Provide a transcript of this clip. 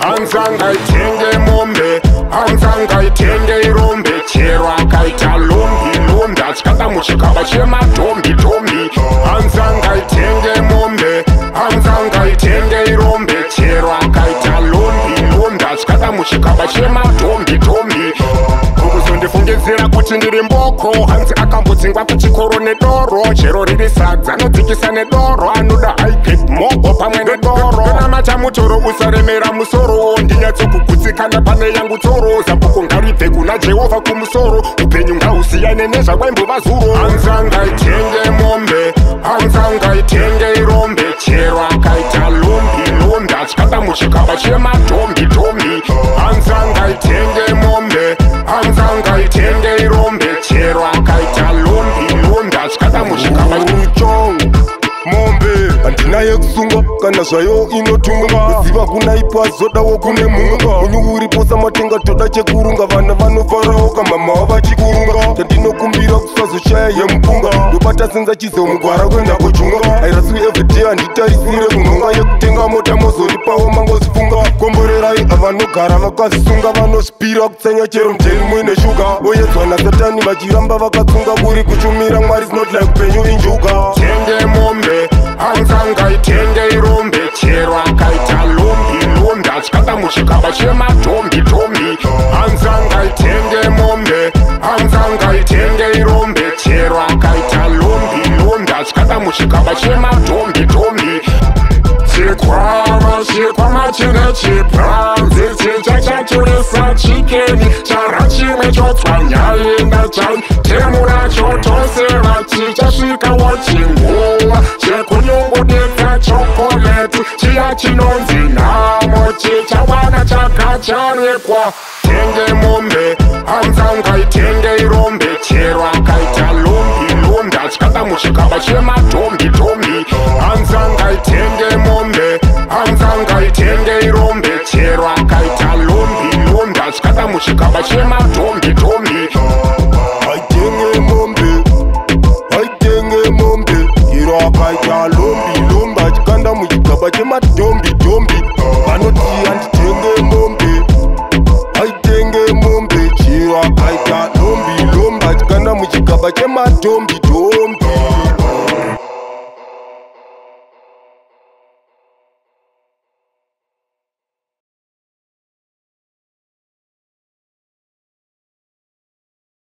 항상 가이텐게 몸매 항상 가이텐게 이롬배 체로 가이타 롬비 롬다 치카다 무시카바 쉐마 돔비 돔비 항상 가이텐게 몸매 항상 가이텐게 이롬배 체로 가이타 롬비 롬다 치카다 무시카바 쉐마 돔비 돔비 ndifungedzera kuti ndiri mboko hanzi akambodzingwa kuchikoro nedoro chero riri sadza anodzikisa nedoro anoda ipad mogo pamwe nedoro kana mutoro usaremera musoro ndinyatsokugutsikana pane yangu tsoro zambuko ngaribve kuna jehovha kumusoro upenyu ngahusiyane nezvakwaimbuva zuro hanzangaitenge mombe hanzangaitenge irombe chero akaita lombi lombi atyada muchikaba chemadombi dombi hanzangaitenge mombe hanzangaitenge irombe chero akaita lombi lombi atyada muchikaba mombe handinaye kusunga kana zvayo inotunga ziva kunaipa zodawo kune munga munyu uripo samatenga toda chekurunga vana vanofarawo kamama vachikurunga tandinokumbira kusazoshaya yemupunga ndobata senza chizomugwara kuenda kujunga airasiwi everyday handitarisire kunhonga yekutenga mota mozoripawo mangozifunga komborerai avanogara vakazisunga vanosipira kutsanya chero mjeli muine shuga voyedzwa nasatani vachiramba vakatsunga buri kuchumira mwari is not like upenyu injuga tenge mombe hanzangaitenge irombe chero akaita lombi lombi atyada muchikaba chemadombi dombi hanzangaitenge mombe hanzangaitenge irombe chero akaita lombi lombi atyada muchikaba chemadombi dombi chikwama chine chibranzi chichachaturisa chikeni chara chimwe chotswanyaenda chai temura chotosera chichasvikawo chinguva chekunyungudika chokoleti chiya chinonzi nhamo chichawana chakacharekwa tenge mombe hanzangaitenge irombe chero akaita lombi lombi atyada muchikaba chemadombi dombi hanzangaitenge mombe hanzangaitenge irombe chero akaita lombi lombi atyada muchikaba chemadombi dombi aitenge mombe aitenge mombe iro akaita lombi lombi atyada muchikaba chemadombi dombi vanoti handitenge mombe aitenge mombe chiro akaita lombi lombi atyada muchikaba chemadombi